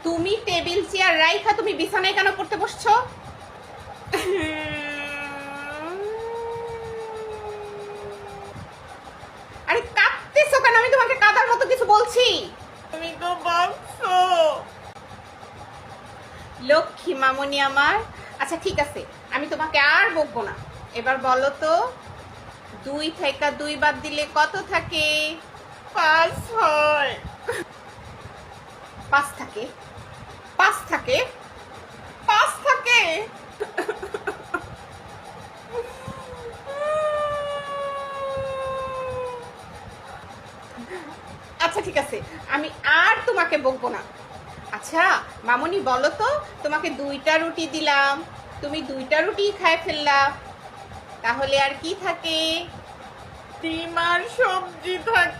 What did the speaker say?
তুমি table chair রাইখা তুমি বিছানায় কেন পড়তে বসছো? আরে কাঁদতেছো কেন? আমি তোমাকে কাঁদার মতো কিছু বলছি? তুমি তো বকছো। লক্ষ্মী মামনি আমার। আচ্ছা ঠিক আছে, আমি তোমাকে আর বকবো না। এবার বলো তো, 2 থেকে 2 বাদ দিলে কত থাকে? 5 হয়। 5 থাকে? 5 থাকে? 5 থাকে? আচ্ছা ঠিক আছে, আমি আর তোমাকে বকবো না। আচ্ছা মামনি বলো তো, তোমাকে 2টা রুটি দিলাম, তুমি 2টা রুটি খায় ফেললা, তাহলে আর কি থাকে? ডিম আর সবজি থাকে।